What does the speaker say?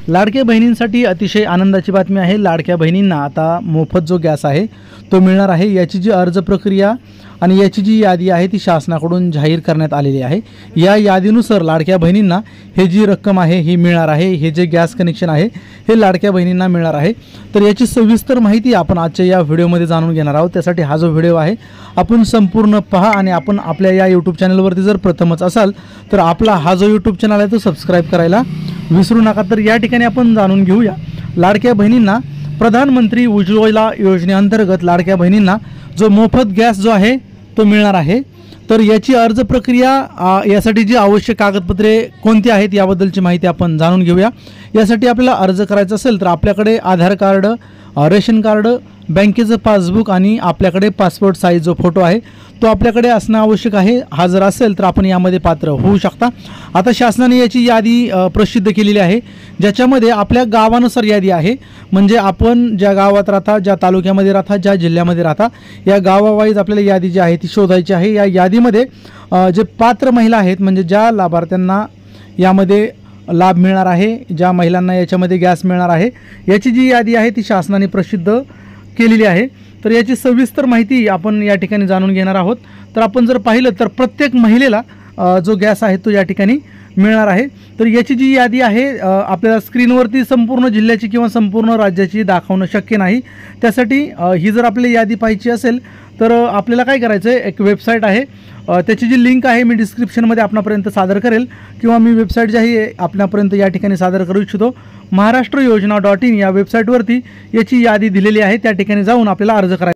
लाडक्या बहिणींसाठी अतिशय आनंदाची बातमी आहे। लाडक्या बहिणींना आता मोफत जो गॅस आहे तो मिळणार आहे। याची जी अर्ज प्रक्रिया आणि याची जी यादी आहे ती शासनाकडून जाहीर करण्यात आलेली आहे। या यादीनुसार लाडक्या बहिणींना हे जी रक्कम आहे ही मिळणार आहे। हे जे गॅस कनेक्शन आहे हे लाडक्या बहिणींना मिळणार आहे। तर याची सविस्तर माहिती आपण आजच्या या व्हिडिओमध्ये जाणून घेणार आहोत। त्यासाठी हा जो व्हिडिओ आहे आपण संपूर्ण पहा आणि आपण आपल्या या YouTube चॅनलवरती जर प्रथमच असाल तर आपला हा जो YouTube चॅनल आहे तो सबस्क्राइब करायला विसरू नका। तर या ठिकाणी आपण जाणून घेऊया लाडक्या बहिणींना प्रधानमंत्री उज्ज्वला योजनेअंतर्गत लाडक्या बहिणींना जो मोफत गॅस जो आहे तो मिळणार आहे। तर याची अर्ज प्रक्रिया यासाठी जी आवश्यक कागदपत्रे कोणती आहेत याबद्दलची माहिती आपण जाणून घेऊया। यासाठी आपल्याला अर्ज करायचा असेल तर आपल्याकडे आधार कार्ड, रेशन कार्ड, बँकेचं पासबुक आणि आपल्याकडे पासपोर्ट साइज जो फोटो आहे तो आपल्याकडे असणं आवश्यक आहे। हा जर असेल तर आपण यामध्ये पात्र होऊ शकता। आता शासनाने याची यादी प्रसिद्ध केलेली आहे ज्याच्यामध्ये आपल्या गावानुसार यादी आहे। म्हणजे आपण ज्या गावात राहता, ज्या तालुक्यामध्ये राहता, ज्या जिल्ह्यामध्ये राहता या गावावाईज आपल्याला यादी जी आहे ती शोधायची आहे। या यादीमध्ये जे पात्र महिला आहेत म्हणजे ज्या लाभार्थ्यांना यामध्ये लाभ मिळणार आहे, ज्या महिलांना याच्यामध्ये गॅस मिळणार आहे याची जी यादी आहे ती शासनाने प्रसिद्ध केलेली आहे। तर याची सविस्तर माहिती आपण या ठिकाणी जाणून घेणार आहोत। तर आपण जर पाहिलं तर प्रत्येक महिलेला जो गॅस आहे तो या ठिकाणी मिळणार आहे। तर याची जी यादी आहे आपल्याला स्क्रीनवरती संपूर्ण जिल्ह्याची किंवा संपूर्ण राज्याची दाखवणं शक्य नाही। त्यासाठी ही जर आपल्याला यादी पाहायची असेल तर आपल्याला काय करायचं आहे, एक वेबसाईट आहे त्याची जी लिंक आहे मी डिस्क्रिप्शनमध्ये आपणापर्यंत सादर करेल किंवा मी वेबसाईट जी आहे आपणापर्यंत या ठिकाणी सादर करू इच्छितो। महाराष्ट्र योजना .in या वेबसाईटवरती याची यादी दिलेली आहे, त्या ठिकाणी जाऊन आपल्याला अर्ज करायचा